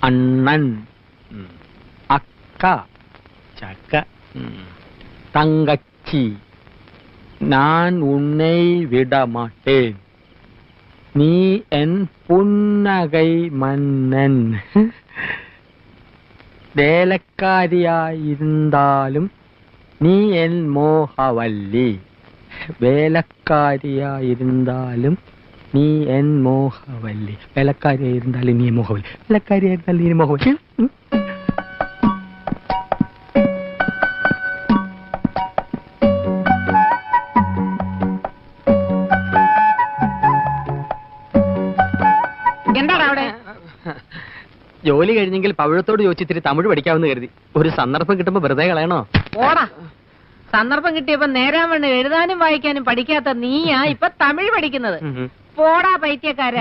അണ്ണൻ, അക്ക, ചക്ക, തങ്കച്ചി, ഞാൻ ഉണ്ണை വിടമാട്ടേൻ, നീ എൻ പുന്നകൈ മന്നൻ, വേലക്കാരിയായിരുന്നാലും നീ എൻ മോഹവല്ലി, വേലക്കാരിയായിരുന്നാലും നീ എൻ മോഹവല്ലി, വേലക്കാരിയായിരുന്നാലും നീ മോഹവല്ലി, വേലക്കാരിയായിരുന്നാലും നീ മോഹവല്ലി. ജോലി കഴിഞ്ഞെങ്കിൽ പവിഴത്തോട് ചോദിച്ചിത്തിരി തമിഴ് പഠിക്കാമെന്ന് കരുതി. ഒരു സന്ദർഭം കിട്ടുമ്പോ വെറുതെ കളയണോ? ഓടാ, സന്ദർഭം കിട്ടിയപ്പോ നേരാൻ വേണ്ട എഴുതാനും വായിക്കാനും പഠിക്കാത്ത നീയാ ഇപ്പൊ തമിഴ് പഠിക്കുന്നത്. പോടാ പൈത്യക്കാരാ.